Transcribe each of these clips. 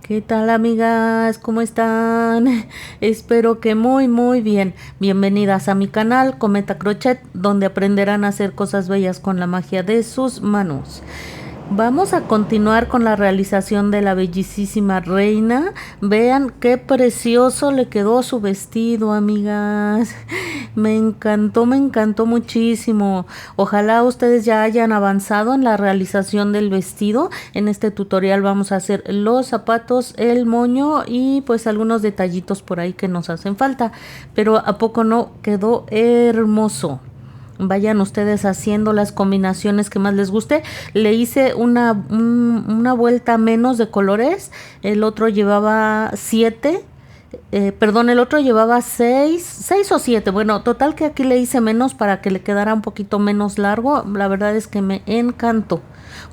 ¿Qué tal, amigas? ¿Cómo están? Espero que muy bien. Bienvenidas a mi canal Cometa Crochet, donde aprenderán a hacer cosas bellas con la magia de sus manos. Vamos a continuar con la realización de la bellísima reina. Vean qué precioso le quedó su vestido, amigas. Me encantó muchísimo. Ojalá ustedes ya hayan avanzado en la realización del vestido. En este tutorial vamos a hacer los zapatos, el moño y pues algunos detallitos por ahí que nos hacen falta. Pero ¿a poco no quedó hermoso? Vayan ustedes haciendo las combinaciones que más les guste. Le hice una vuelta menos de colores. El otro llevaba 7. Perdón, el otro llevaba 6 o 7. Bueno, total que aquí le hice menos para que le quedara un poquito menos largo. La verdad es que me encantó.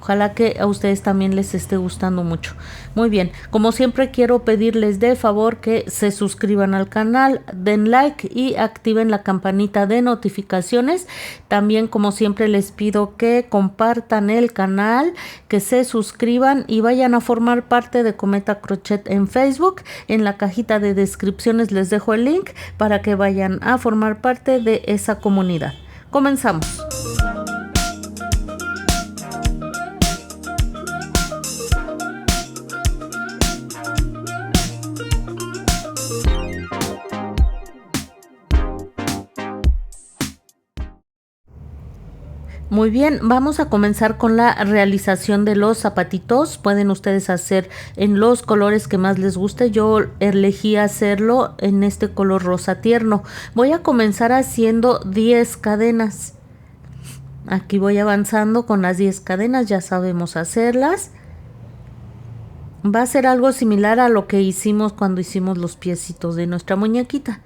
Ojalá que a ustedes también les esté gustando mucho. Muy bien, como siempre quiero pedirles de favor que se suscriban al canal, den like y activen la campanita de notificaciones. También como siempre les pido que compartan el canal, que se suscriban y vayan a formar parte de Cometa Crochet en Facebook. En la cajita de descripciones les dejo el link para que vayan a formar parte de esa comunidad. Comenzamos. Muy bien, vamos a comenzar con la realización de los zapatitos. Pueden ustedes hacer en los colores que más les guste. Yo elegí hacerlo en este color rosa tierno. Voy a comenzar haciendo 10 cadenas. Aquí voy avanzando con las 10 cadenas, ya sabemos hacerlas. Va a ser algo similar a lo que hicimos cuando hicimos los piecitos de nuestra muñequita.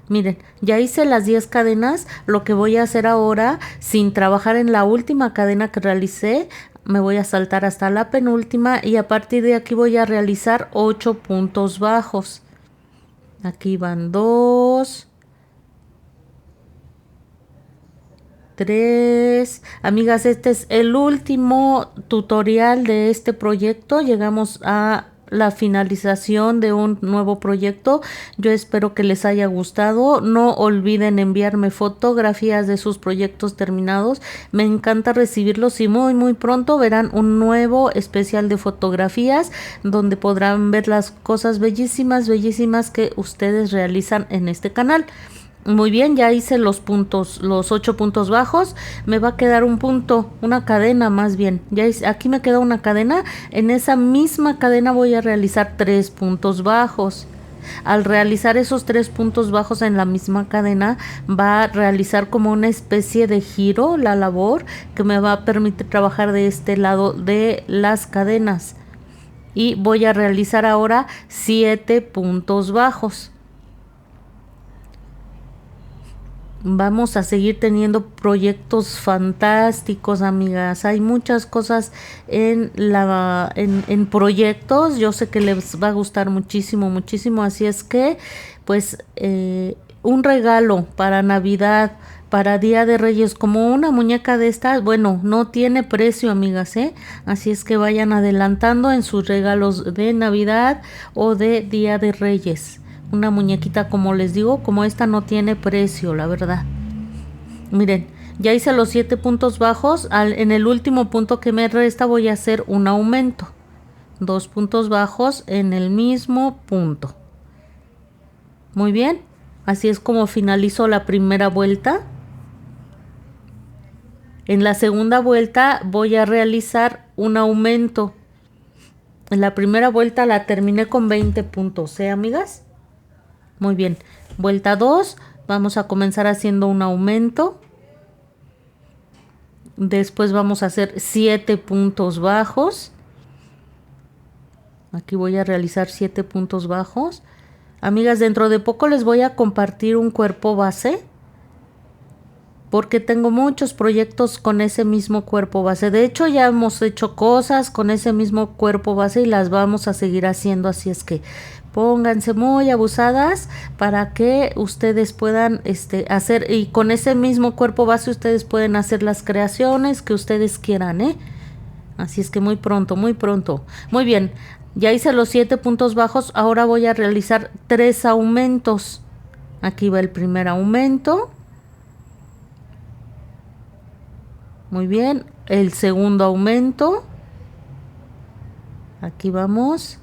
Miren, ya hice las 10 cadenas. Lo que voy a hacer ahora, sin trabajar en la última cadena que realicé, me voy a saltar hasta la penúltima y a partir de aquí voy a realizar 8 puntos bajos. Aquí van 2, 3. Amigas, este es el último tutorial de este proyecto. Llegamos a la finalización de un nuevo proyecto. Yo espero que les haya gustado. No olviden enviarme fotografías de sus proyectos terminados. Me encanta recibirlos y muy pronto verán un nuevo especial de fotografías donde podrán ver las cosas bellísimas que ustedes realizan en este canal. Muy bien, ya hice los puntos, los 8 puntos bajos. Me va a quedar un punto, una cadena más bien. Ya hice, aquí me queda una cadena. En esa misma cadena voy a realizar 3 puntos bajos. Al realizar esos 3 puntos bajos en la misma cadena, va a realizar como una especie de giro la labor que me va a permitir trabajar de este lado de las cadenas. Y voy a realizar ahora 7 puntos bajos. Vamos a seguir teniendo proyectos fantásticos, amigas. Hay muchas cosas en proyectos. Yo sé que les va a gustar muchísimo. Así es que, pues, un regalo para Navidad, para Día de Reyes, como una muñeca de estas, bueno, no tiene precio, amigas, ¿eh? Así es que vayan adelantando en sus regalos de Navidad o de Día de Reyes. Una muñequita, como les digo, como esta no tiene precio, la verdad. Miren, ya hice los 7 puntos bajos. En el último punto que me resta voy a hacer un aumento. 2 puntos bajos en el mismo punto. Muy bien, así es como finalizo la primera vuelta. En la segunda vuelta voy a realizar un aumento. En la primera vuelta la terminé con 20 puntos, ¿eh, amigas? Muy bien, vuelta 2, vamos a comenzar haciendo un aumento. Después vamos a hacer 7 puntos bajos. Aquí voy a realizar 7 puntos bajos. Amigas, dentro de poco les voy a compartir un cuerpo base, porque tengo muchos proyectos con ese mismo cuerpo base. De hecho, ya hemos hecho cosas con ese mismo cuerpo base y las vamos a seguir haciendo, así es que pónganse muy abusadas para que ustedes puedan hacer, y con ese mismo cuerpo base ustedes pueden hacer las creaciones que ustedes quieran, ¿eh? Así es que muy pronto. Muy bien, Ya hice los 7 puntos bajos, ahora voy a realizar 3 aumentos. Aquí va el primer aumento. Muy bien, el segundo aumento. Aquí vamos.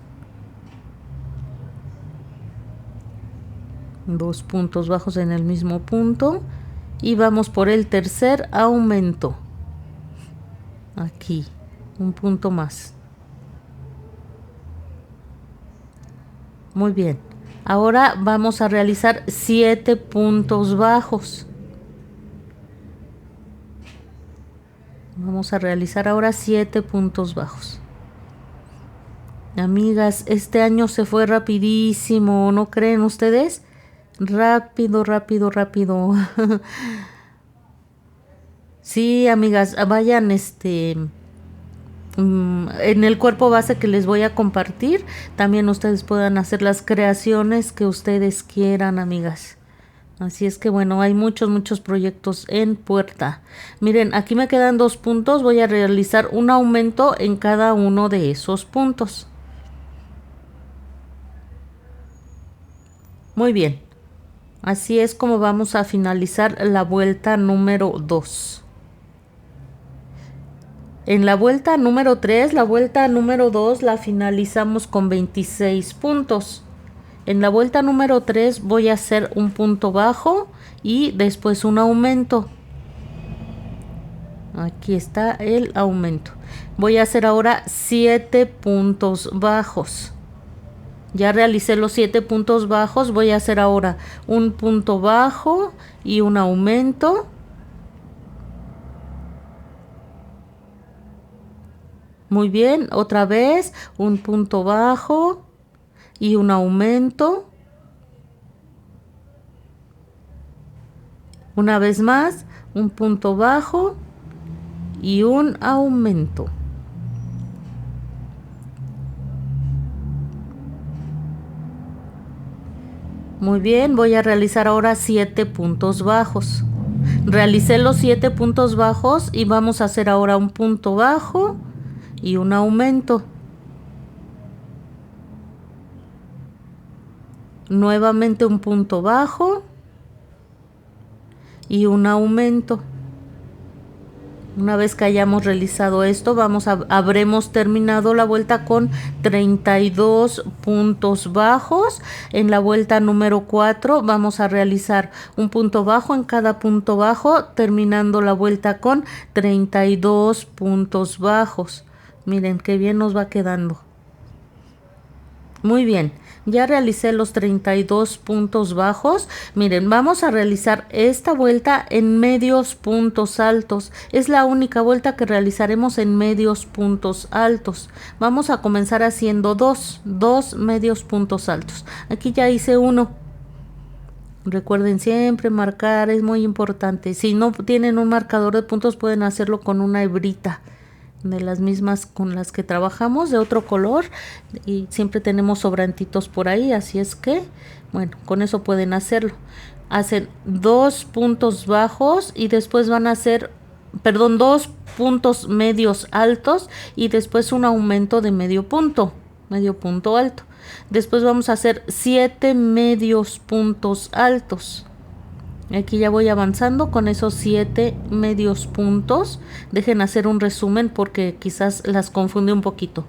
2 puntos bajos en el mismo punto. Y vamos por el tercer aumento. Aquí, un punto más. Muy bien. Ahora vamos a realizar 7 puntos bajos. Vamos a realizar ahora 7 puntos bajos. Amigas, este año se fue rapidísimo, ¿no creen ustedes? Rápido, rápido, rápido. Sí, amigas, vayan en el cuerpo base que les voy a compartir. También ustedes puedan hacer las creaciones que ustedes quieran, amigas. Así es que bueno, hay muchos proyectos en puerta. Miren, aquí me quedan 2 puntos. Voy a realizar un aumento en cada uno de esos puntos. Muy bien. Así es como vamos a finalizar la vuelta número 2. En la vuelta número 3, la vuelta número 2 la finalizamos con 26 puntos. En la vuelta número 3 voy a hacer un punto bajo y después un aumento. Aquí está el aumento. Voy a hacer ahora 7 puntos bajos. Ya realicé los 7 puntos bajos. Voy a hacer ahora un punto bajo y un aumento. Muy bien, otra vez un punto bajo y un aumento. Una vez más, un punto bajo y un aumento. Muy bien, voy a realizar ahora 7 puntos bajos. Realicé los 7 puntos bajos y vamos a hacer ahora un punto bajo y un aumento. Nuevamente un punto bajo y un aumento. Una vez que hayamos realizado esto, habremos terminado la vuelta con 32 puntos bajos. En la vuelta número 4 vamos a realizar un punto bajo en cada punto bajo, terminando la vuelta con 32 puntos bajos. Miren qué bien nos va quedando. Muy bien, ya realicé los 32 puntos bajos. Miren, vamos a realizar esta vuelta en medios puntos altos. Es la única vuelta que realizaremos en medios puntos altos. Vamos a comenzar haciendo dos medios puntos altos. Aquí ya hice uno. Recuerden siempre marcar, es muy importante. Si no tienen un marcador de puntos, pueden hacerlo con una hebrita de las mismas con las que trabajamos, de otro color, y siempre tenemos sobrantitos por ahí, así es que bueno, con eso pueden hacerlo. Hacen 2 puntos bajos y después van a hacer, perdón, 2 puntos medios altos y después un aumento de medio punto alto. Después vamos a hacer 7 medios puntos altos. Aquí ya voy avanzando con esos 7 medios puntos. Dejen hacer un resumen porque quizás las confunde un poquito.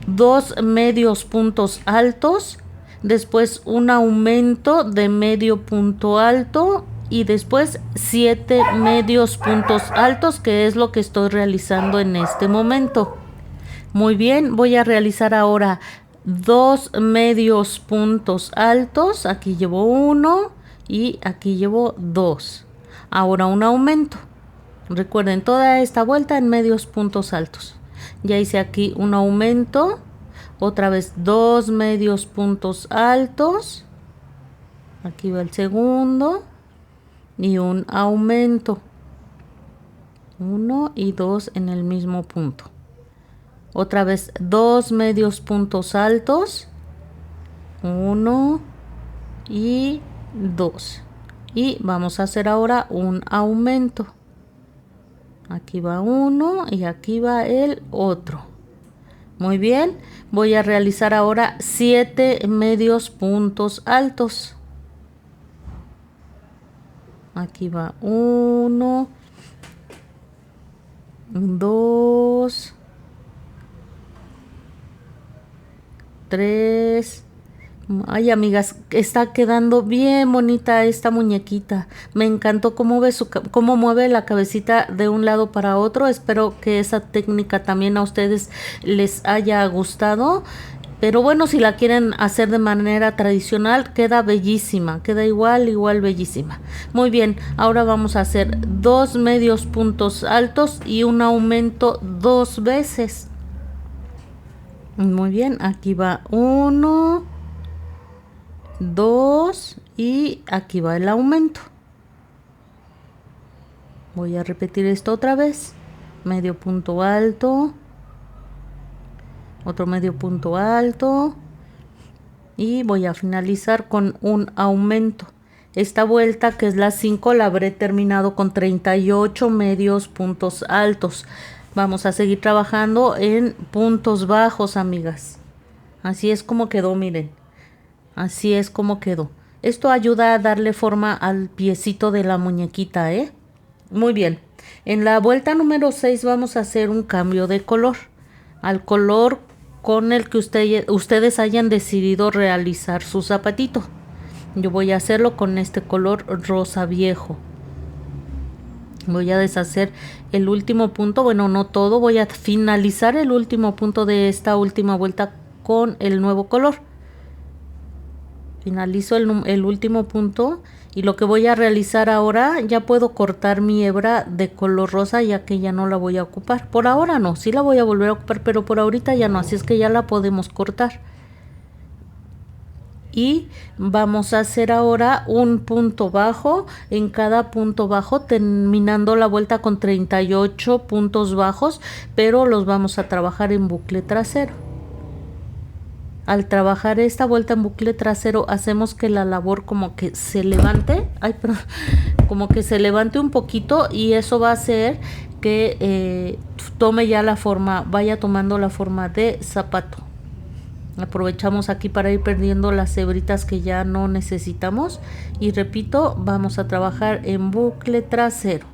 2 medios puntos altos, después un aumento de medio punto alto y después 7 medios puntos altos, que es lo que estoy realizando en este momento. Muy bien, voy a realizar ahora 2 medios puntos altos. Aquí llevo 1 y aquí llevo 2. Ahora un aumento. Recuerden, toda esta vuelta en medios puntos altos. Ya hice aquí un aumento. Otra vez 2 medios puntos altos. Aquí va el segundo. Y un aumento. 1 y 2 en el mismo punto. Otra vez 2 medios puntos altos. 1 y 2. Y vamos a hacer ahora un aumento. Aquí va uno y aquí va el otro. Muy bien, voy a realizar ahora 7 medios puntos altos. Aquí va 1, 2, 3. Ay, amigas, está quedando bien bonita esta muñequita. Me encantó cómo mueve la cabecita de un lado para otro. Espero que esa técnica también a ustedes les haya gustado. Pero bueno, si la quieren hacer de manera tradicional, queda bellísima, queda igual bellísima. Muy bien, ahora vamos a hacer 2 medios puntos altos y un aumento 2 veces. Muy bien, aquí va 1, 2 y aquí va el aumento. Voy a repetir esto otra vez. Medio punto alto, otro medio punto alto y voy a finalizar con un aumento. Esta vuelta, que es la 5, la habré terminado con 38 medios puntos altos. Vamos a seguir trabajando en puntos bajos, amigas. Así es como quedó, miren. Así es como quedó. Esto ayuda a darle forma al piecito de la muñequita, ¿eh? Muy bien. En la vuelta número 6 vamos a hacer un cambio de color. Al color con el que ustedes hayan decidido realizar su zapatito. Yo voy a hacerlo con este color rosa viejo. Voy a deshacer el último punto, bueno, no todo, voy a finalizar el último punto de esta última vuelta con el nuevo color. Finalizo el último punto y lo que voy a realizar ahora, ya puedo cortar mi hebra de color rosa ya que ya no la voy a ocupar. Por ahora no, sí la voy a volver a ocupar, pero por ahorita ya no, así es que ya la podemos cortar. Y vamos a hacer ahora un punto bajo en cada punto bajo, terminando la vuelta con 38 puntos bajos, pero los vamos a trabajar en bucle trasero. Al trabajar esta vuelta en bucle trasero, hacemos que la labor como que se levante, como que se levante un poquito, y eso va a hacer que tome ya la forma, vaya tomando la forma de zapato. Aprovechamos aquí para ir perdiendo las hebritas que ya no necesitamos y repito, vamos a trabajar en bucle trasero.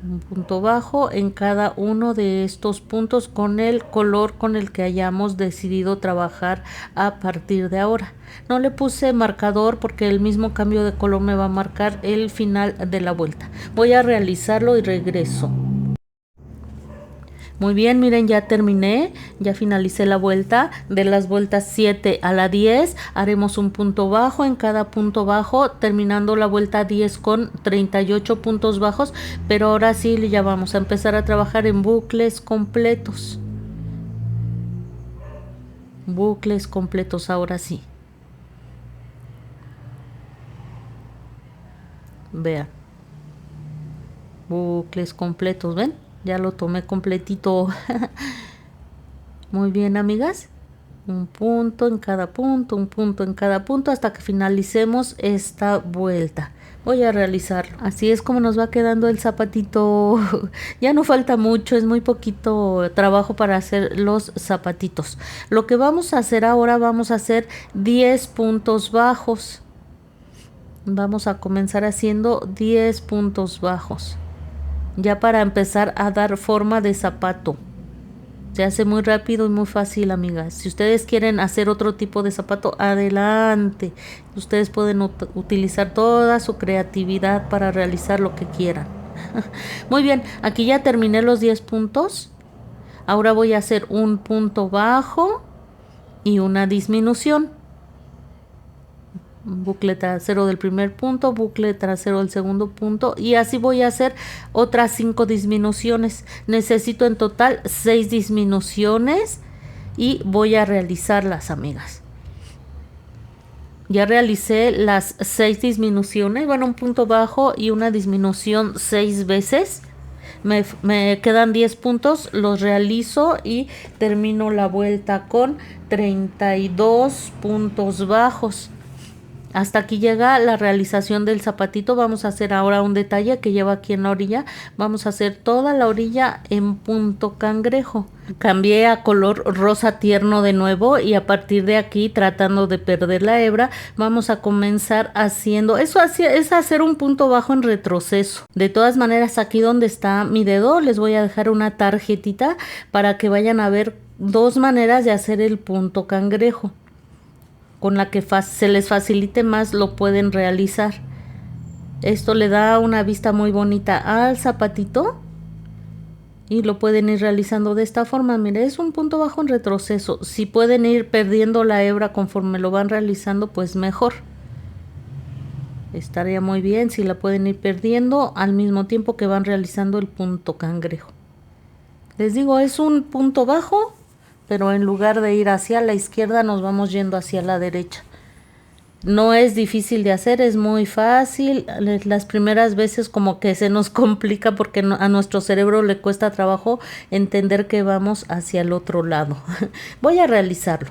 Un punto bajo en cada uno de estos puntos con el color con el que hayamos decidido trabajar a partir de ahora. No le puse marcador porque el mismo cambio de color me va a marcar el final de la vuelta. Voy a realizarlo y regreso. Muy bien, miren, ya terminé, ya finalicé la vuelta. De las vueltas 7 a la 10 haremos un punto bajo en cada punto bajo, terminando la vuelta 10 con 38 puntos bajos, pero ahora sí ya vamos a empezar a trabajar en bucles completos. Bucles completos ahora sí. Vean. Bucles completos, ¿ven? Ya lo tomé completito. Muy bien, amigas. Un punto en cada punto, un punto en cada punto hasta que finalicemos esta vuelta. Voy a realizarlo. Así es como nos va quedando el zapatito. Ya no falta mucho, es muy poquito trabajo para hacer los zapatitos. Lo que vamos a hacer ahora, vamos a hacer 10 puntos bajos. Vamos a comenzar haciendo 10 puntos bajos. Ya para empezar a dar forma de zapato. Se hace muy rápido y muy fácil, amigas. Si ustedes quieren hacer otro tipo de zapato, adelante. Ustedes pueden utilizar toda su creatividad para realizar lo que quieran. Muy bien, aquí ya terminé los 10 puntos. Ahora voy a hacer un punto bajo y una disminución. Bucle trasero del primer punto, bucle trasero del segundo punto, y así voy a hacer otras 5 disminuciones. Necesito en total 6 disminuciones y voy a realizarlas, amigas. Ya realicé las 6 disminuciones, bueno, un punto bajo y una disminución 6 veces. Me quedan 10 puntos, los realizo y termino la vuelta con 32 puntos bajos. Hasta aquí llega la realización del zapatito. Vamos a hacer ahora un detalle que lleva aquí en la orilla. Vamos a hacer toda la orilla en punto cangrejo. Cambié a color rosa tierno de nuevo y a partir de aquí, tratando de perder la hebra, vamos a comenzar haciendo, eso es hacer un punto bajo en retroceso. De todas maneras, aquí donde está mi dedo les voy a dejar una tarjetita para que vayan a ver dos maneras de hacer el punto cangrejo. Con la que se les facilite más lo pueden realizar. Esto le da una vista muy bonita al zapatito y lo pueden ir realizando de esta forma. Mire, es un punto bajo en retroceso. Si pueden ir perdiendo la hebra conforme lo van realizando, pues mejor. Estaría muy bien si la pueden ir perdiendo al mismo tiempo que van realizando el punto cangrejo. Les digo, es un punto bajo, pero en lugar de ir hacia la izquierda nos vamos yendo hacia la derecha. No es difícil de hacer, es muy fácil. Las primeras veces como que se nos complica porque a nuestro cerebro le cuesta trabajo entender que vamos hacia el otro lado. Voy a realizarlo.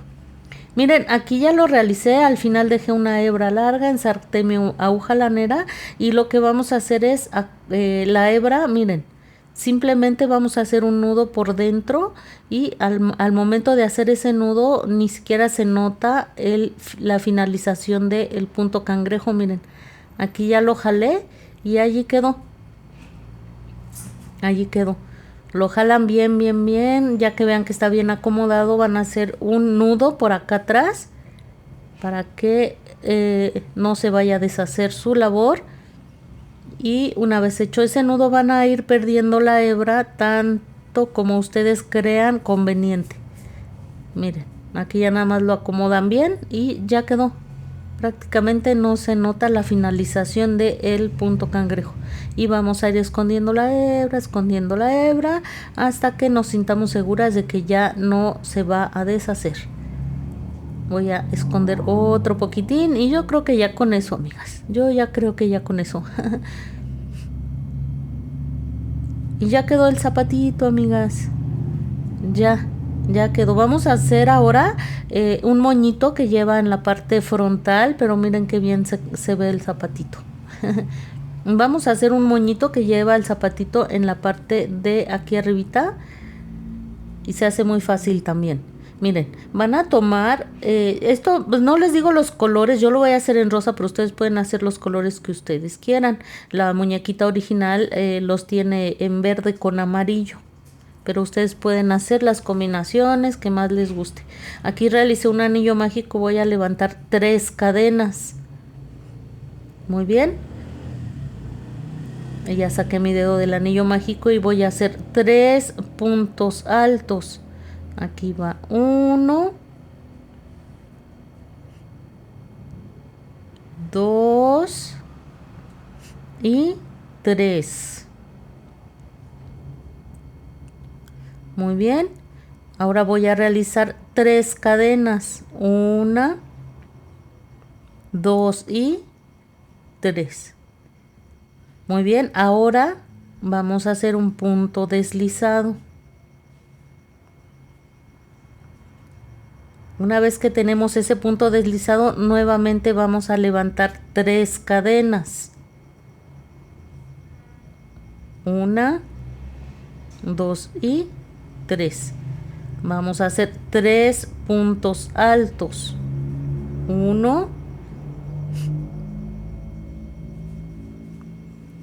Miren, aquí ya lo realicé, al final dejé una hebra larga, ensarté mi aguja lanera y lo que vamos a hacer es la hebra, miren, simplemente vamos a hacer un nudo por dentro y al momento de hacer ese nudo ni siquiera se nota la finalización del punto cangrejo. Miren, aquí ya lo jalé y allí quedó. Allí quedó. Lo jalan bien, bien, bien. Ya que vean que está bien acomodado, van a hacer un nudo por acá atrás para que no se vaya a deshacer su labor. Y una vez hecho ese nudo van a ir perdiendo la hebra tanto como ustedes crean conveniente. Miren, aquí ya nada más lo acomodan bien y ya quedó. Prácticamente no se nota la finalización del punto cangrejo. Y vamos a ir escondiendo la hebra hasta que nos sintamos seguras de que ya no se va a deshacer. Voy a esconder otro poquitín y yo creo que ya con eso, amigas. Yo ya creo que ya con eso. Y ya quedó el zapatito, amigas. Ya quedó. Vamos a hacer ahora un moñito que lleva en la parte frontal, pero miren qué bien se ve el zapatito. Vamos a hacer un moñito que lleva el zapatito en la parte de aquí arribita y se hace muy fácil también. Miren, van a tomar esto, pues no les digo los colores, yo lo voy a hacer en rosa, pero ustedes pueden hacer los colores que ustedes quieran. La muñequita original los tiene en verde con amarillo, pero ustedes pueden hacer las combinaciones que más les guste. Aquí realicé un anillo mágico, voy a levantar 3 cadenas. Muy bien. Ya saqué mi dedo del anillo mágico y voy a hacer 3 puntos altos. Aquí va 1, 2 y 3. Muy bien. Ahora voy a realizar 3 cadenas. 1, 2 y 3. Muy bien. Ahora vamos a hacer un punto deslizado. Una vez que tenemos ese punto deslizado, nuevamente vamos a levantar 3 cadenas. 1, 2 y 3. Vamos a hacer 3 puntos altos. 1,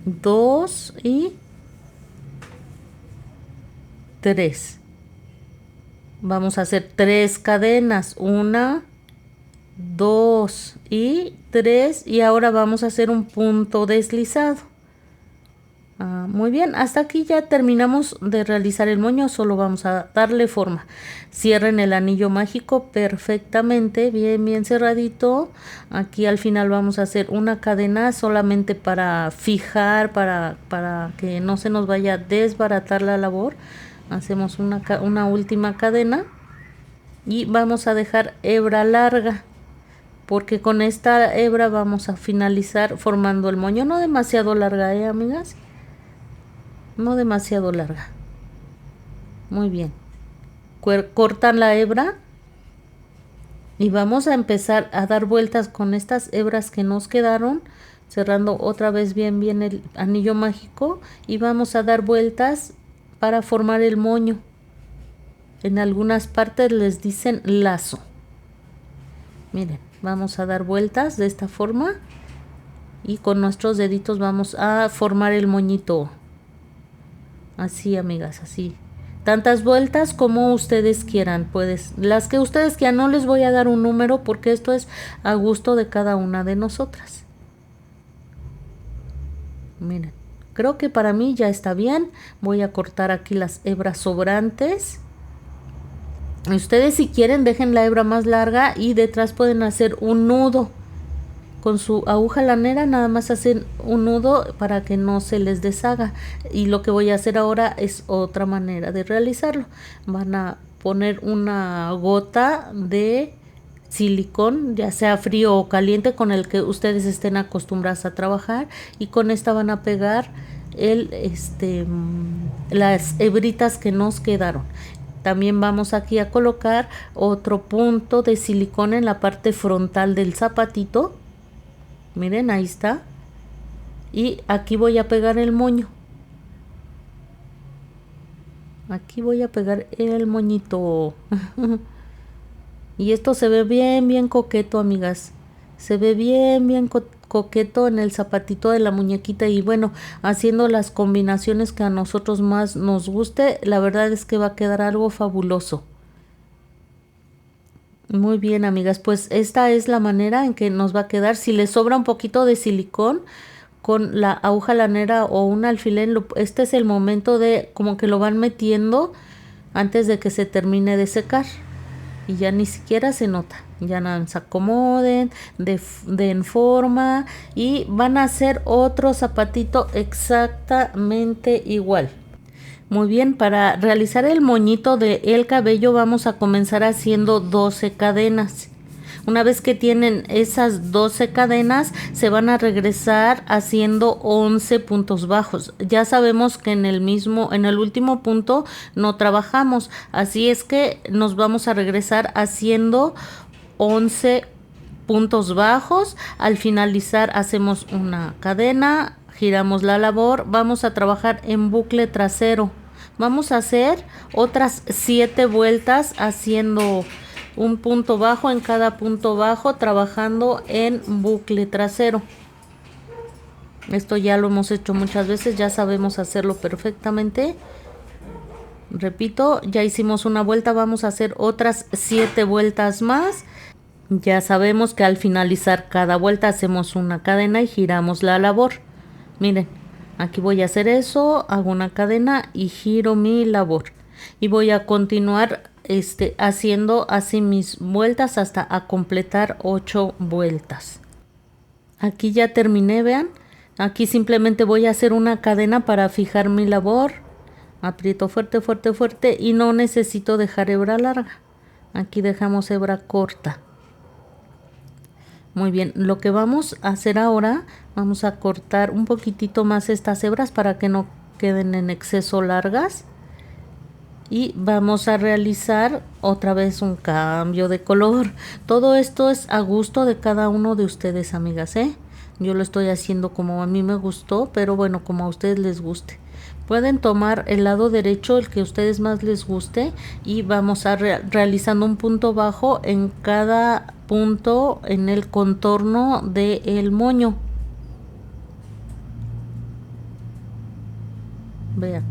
2 y 3. Vamos a hacer 3 cadenas, 1, 2 y 3, y ahora vamos a hacer un punto deslizado. Muy bien, hasta aquí ya terminamos de realizar el moño, solo vamos a darle forma. Cierren el anillo mágico perfectamente, bien, bien cerradito. Aquí al final vamos a hacer una cadena solamente para fijar, para que no se nos vaya a desbaratar la labor. Hacemos una última cadena y vamos a dejar hebra larga, porque con esta hebra vamos a finalizar formando el moño. No demasiado larga, amigas, no demasiado larga. Muy bien, cortan la hebra Y vamos a empezar a dar vueltas con estas hebras que nos quedaron, cerrando otra vez bien el anillo mágico, y vamos a dar vueltas para formar el moño. En algunas partes les dicen lazo. Miren, vamos a dar vueltas de esta forma y con nuestros deditos vamos a formar el moñito. Así, amigas, así. Tantas vueltas como ustedes quieran, pues las que ustedes quieran. No les voy a dar un número porque esto es a gusto de cada una de nosotras. Miren, creo que para mí ya está bien. Voy a cortar aquí las hebras sobrantes. Ustedes, si quieren, dejen la hebra más larga y detrás pueden hacer un nudo. Con su aguja lanera nada más hacen un nudo para que no se les deshaga. Y lo que voy a hacer ahora es otra manera de realizarlo. Van a poner una gota de silicón, ya sea frío o caliente, con el que ustedes estén acostumbrados a trabajar, y con esta van a pegar las hebritas que nos quedaron. También vamos aquí a colocar otro punto de silicón en la parte frontal del zapatito. Miren, ahí está. Y aquí voy a pegar el moño. Aquí voy a pegar el moñito. Y esto se ve bien coqueto, amigas. Se ve bien coqueto en el zapatito de la muñequita. Y bueno, haciendo las combinaciones que a nosotros más nos guste, la verdad es que va a quedar algo fabuloso. Muy bien, amigas, pues esta es la manera en que nos va a quedar. Si les sobra un poquito de silicón, con la aguja lanera o un alfiler, este es el momento de como que lo van metiendo antes de que se termine de secar. Y ya ni siquiera se nota. Ya nada, se acomoden en forma y van a hacer otro zapatito exactamente igual. Muy bien, para realizar el moñito del cabello vamos a comenzar haciendo 12 cadenas. Una vez que tienen esas 12 cadenas, se van a regresar haciendo 11 puntos bajos. Ya sabemos que en el último punto no trabajamos, así es que nos vamos a regresar haciendo 11 puntos bajos. Al finalizar hacemos una cadena, giramos la labor, vamos a trabajar en bucle trasero. Vamos a hacer otras 7 vueltas haciendo un punto bajo en cada punto bajo, trabajando en bucle trasero. Esto ya lo hemos hecho muchas veces, ya sabemos hacerlo perfectamente. Repito, ya hicimos una vuelta, vamos a hacer otras 7 vueltas más. Ya sabemos que al finalizar cada vuelta hacemos una cadena y giramos la labor. Miren, aquí voy a hacer eso, hago una cadena y giro mi labor. Y voy a continuar haciendo así mis vueltas hasta a completar 8 vueltas. Aquí ya terminé, vean. Aquí simplemente voy a hacer una cadena para fijar mi labor. Aprieto fuerte y no necesito dejar hebra larga. Aquí dejamos hebra corta. Muy bien, lo que vamos a hacer ahora, vamos a cortar un poquitito más estas hebras para que no queden en exceso largas. Y vamos a realizar otra vez un cambio de color. Todo esto es a gusto de cada uno de ustedes, amigas, Yo lo estoy haciendo como a mí me gustó, pero bueno, como a ustedes les guste. Pueden tomar el lado derecho, el que a ustedes más les guste, y vamos a realizando un punto bajo en cada punto en el contorno del moño. Vean,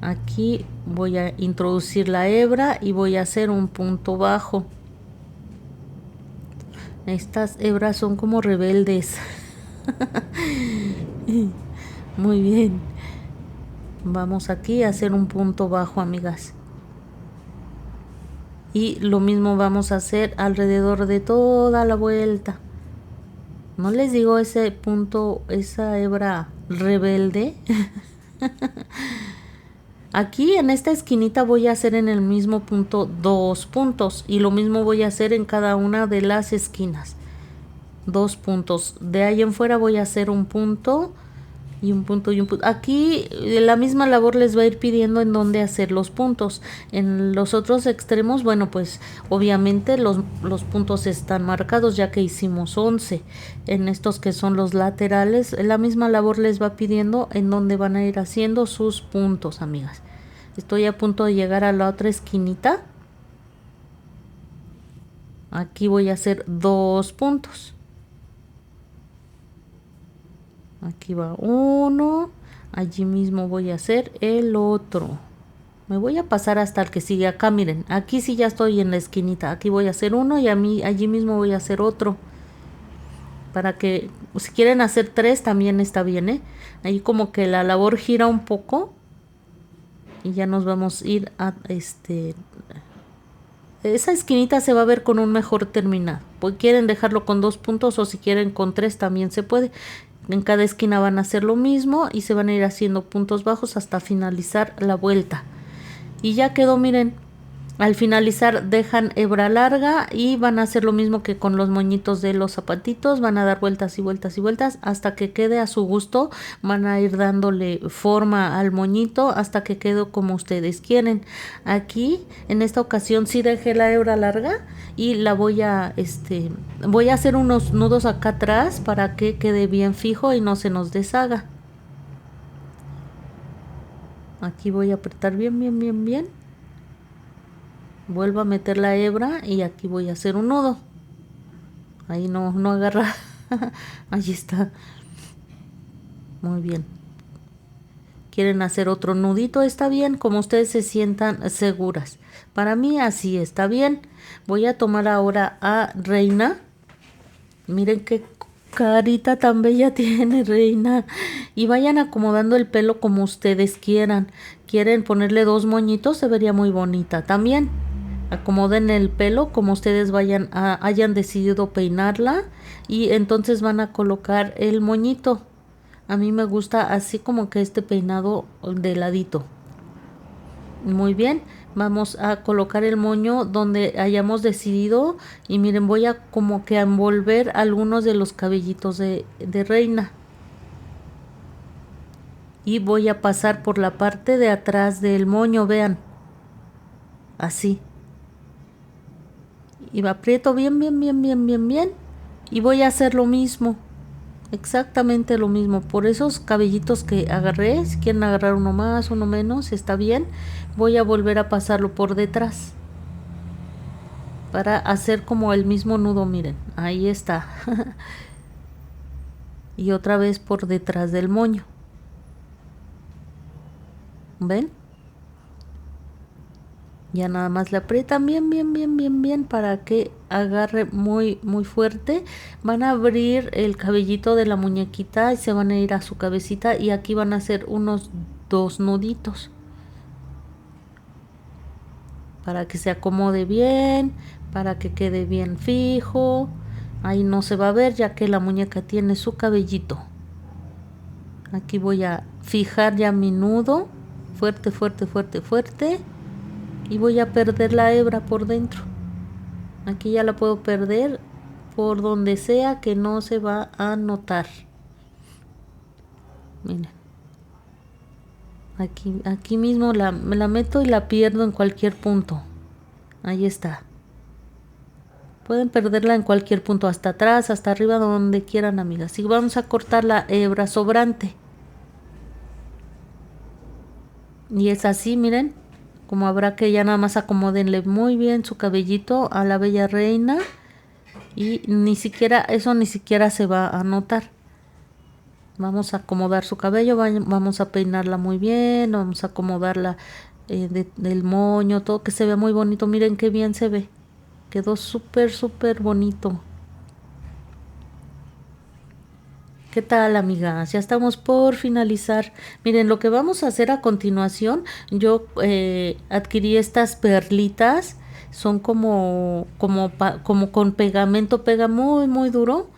aquí voy a introducir la hebra y voy a hacer un punto bajo. Estas hebras son como rebeldes. Muy bien. Vamos aquí a hacer un punto bajo, amigas. Y lo mismo vamos a hacer alrededor de toda la vuelta. ¿No les digo ese punto, esa hebra rebelde? Aquí en esta esquinita voy a hacer en el mismo punto 2 puntos. Y lo mismo voy a hacer en cada una de las esquinas. 2 puntos. De ahí en fuera voy a hacer un punto y un punto y un punto. Aquí la misma labor les va a ir pidiendo en dónde hacer los puntos. En los otros extremos, bueno, pues obviamente los puntos están marcados ya que hicimos 11. En estos que son los laterales, la misma labor les va pidiendo en dónde van a ir haciendo sus puntos, amigas. Estoy a punto de llegar a la otra esquinita. Aquí voy a hacer 2 puntos. Aquí va uno, allí mismo voy a hacer el otro. Me voy a pasar hasta el que sigue acá, miren, aquí sí ya estoy en la esquinita. Aquí voy a hacer uno y allí mismo voy a hacer otro. Para que, si quieren hacer 3 también está bien, ¿eh? Ahí como que la labor gira un poco. Y ya nos vamos a ir a esa esquinita se va a ver con un mejor terminado. Pues quieren dejarlo con 2 puntos o si quieren con 3 también se puede. En cada esquina van a hacer lo mismo y se van a ir haciendo puntos bajos hasta finalizar la vuelta. Y ya quedó, miren. Al finalizar dejan hebra larga y van a hacer lo mismo que con los moñitos de los zapatitos. Van a dar vueltas y vueltas y vueltas hasta que quede a su gusto. Van a ir dándole forma al moñito hasta que quede como ustedes quieren. Aquí en esta ocasión sí dejé la hebra larga y la voy a hacer unos nudos acá atrás para que quede bien fijo y no se nos deshaga. Aquí voy a apretar bien, bien, bien, bien. Vuelvo a meter la hebra y aquí voy a hacer un nudo. Ahí no agarra. Ahí está. Muy bien. ¿Quieren hacer otro nudito? Está bien, como ustedes se sientan seguras. Para mí así está bien. Voy a tomar ahora a Reina. Miren qué carita tan bella tiene Reina. Y vayan acomodando el pelo como ustedes quieran. ¿Quieren ponerle 2 moñitos? Se vería muy bonita también. Acomoden el pelo como ustedes hayan decidido peinarla y entonces van a colocar el moñito. A mí me gusta así como que este peinado de ladito. Muy bien, vamos a colocar el moño donde hayamos decidido y miren, voy a como que a envolver algunos de los cabellitos de Reina. Y voy a pasar por la parte de atrás del moño, vean. Así. Y aprieto bien, bien, bien, bien, bien, bien. Y voy a hacer lo mismo. Exactamente lo mismo. Por esos cabellitos que agarré, si quieren agarrar uno más, uno menos, está bien. Voy a volver a pasarlo por detrás. Para hacer como el mismo nudo, miren. Ahí está. Y otra vez por detrás del moño. ¿Ven? Ya nada más le aprietan bien, bien, bien, bien, bien para que agarre muy, muy fuerte. Van a abrir el cabellito de la muñequita y se van a ir a su cabecita y aquí van a hacer unos 2 nuditos. Para que se acomode bien, para que quede bien fijo. Ahí no se va a ver ya que la muñeca tiene su cabellito. Aquí voy a fijar ya mi nudo. Fuerte, fuerte, fuerte, fuerte. Y voy a perder la hebra por dentro. Aquí ya la puedo perder por donde sea que no se va a notar. Miren. Aquí mismo me la meto y la pierdo en cualquier punto. Ahí está. Pueden perderla en cualquier punto, hasta atrás, hasta arriba, donde quieran, amigas. Y vamos a cortar la hebra sobrante. Y es así, miren. Como habrá que ya nada más acomódenle muy bien su cabellito a la bella Reina. Y ni siquiera se va a notar. Vamos a acomodar su cabello, vamos a peinarla muy bien, vamos a acomodarla del moño, todo que se vea muy bonito. Miren qué bien se ve. Quedó súper, súper bonito. ¿Qué tal, amigas? Ya estamos por finalizar. Miren, lo que vamos a hacer a continuación, yo adquirí estas perlitas. Son como con pegamento, pega muy, muy duro.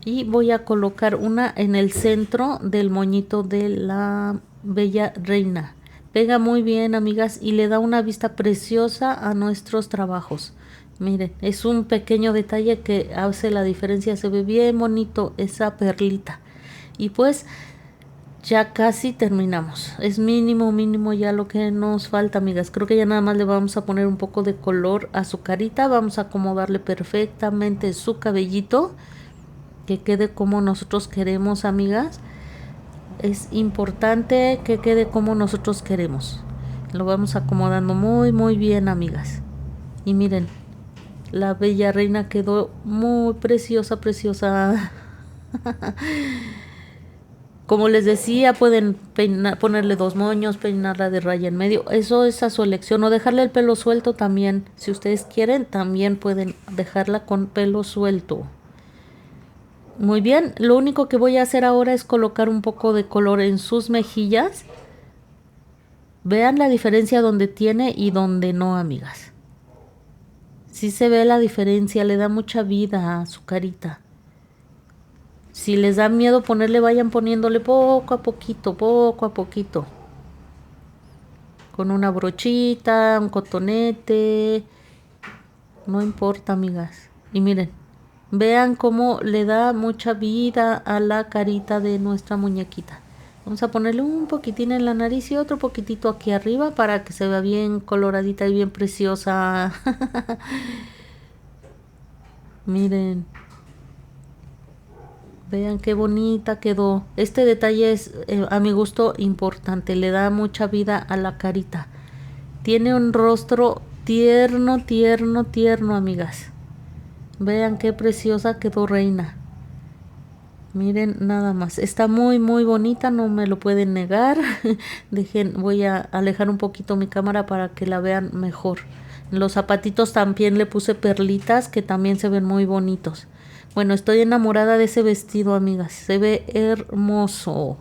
Y voy a colocar una en el centro del moñito de la bella Reina. Pega muy bien, amigas, y le da una vista preciosa a nuestros trabajos. Miren, es un pequeño detalle que hace la diferencia. Se ve bien bonito esa perlita. Y pues Ya casi terminamos. Es mínimo, mínimo ya lo que nos falta, amigas. Creo que ya nada más le vamos a poner un poco de color a su carita. Vamos a acomodarle perfectamente su cabellito, que quede como nosotros queremos, amigas. Es importante que quede como nosotros queremos. Lo vamos acomodando muy, muy bien, amigas. Y miren, la bella reina quedó muy preciosa, preciosa. Como les decía, pueden ponerle dos moños, peinarla de raya en medio. Eso es a su elección. O dejarle el pelo suelto también. Si ustedes quieren, también pueden dejarla con pelo suelto. Muy bien. Lo único que voy a hacer ahora es colocar un poco de color en sus mejillas. Vean la diferencia donde tiene y donde no, amigas. Sí se ve la diferencia. Le da mucha vida a su carita. Si les da miedo ponerle, vayan poniéndole poco a poquito, poco a poquito. Con una brochita, un cotonete. No importa, amigas. Y miren, vean cómo le da mucha vida a la carita de nuestra muñequita. Vamos a ponerle un poquitín en la nariz y otro poquitito aquí arriba para que se vea bien coloradita y bien preciosa. Miren. Vean qué bonita quedó. Este detalle es a mi gusto importante. Le da mucha vida a la carita. Tiene un rostro tierno, tierno, tierno, amigas. Vean qué preciosa quedó reina. Miren nada más. Está muy, muy bonita. No me lo pueden negar. Voy a alejar un poquito mi cámara para que la vean mejor. Los zapatitos también le puse perlitas que también se ven muy bonitos. Bueno, estoy enamorada de ese vestido, amigas. Se ve hermoso.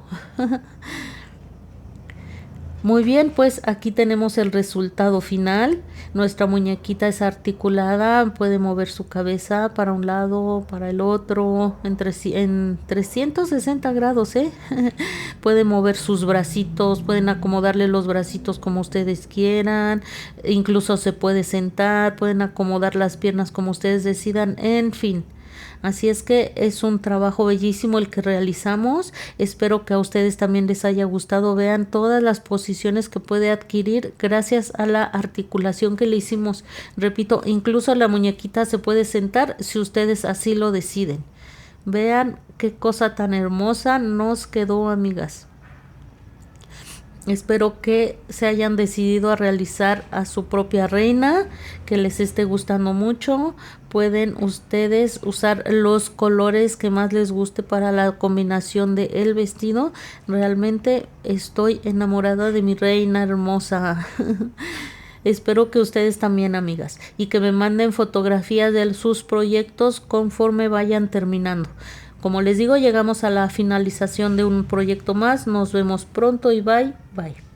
Muy bien, pues aquí tenemos el resultado final. Nuestra muñequita es articulada, puede mover su cabeza para un lado, para el otro, en 360 grados, ¿eh? Puede mover sus bracitos, pueden acomodarle los bracitos como ustedes quieran, incluso se puede sentar, pueden acomodar las piernas como ustedes decidan, en fin. Así es que es un trabajo bellísimo el que realizamos. Espero que a ustedes también les haya gustado. Vean todas las posiciones que puede adquirir gracias a la articulación que le hicimos. Repito, incluso la muñequita se puede sentar si ustedes así lo deciden. Vean qué cosa tan hermosa nos quedó, amigas. Espero que se hayan decidido a realizar a su propia reina, que les esté gustando mucho. Pueden ustedes usar los colores que más les guste para la combinación de el vestido. Realmente estoy enamorada de mi reina hermosa. Espero que ustedes también, amigas, y que me manden fotografías de sus proyectos conforme vayan terminando. Como les digo, llegamos a la finalización de un proyecto más. Nos vemos pronto y bye, bye.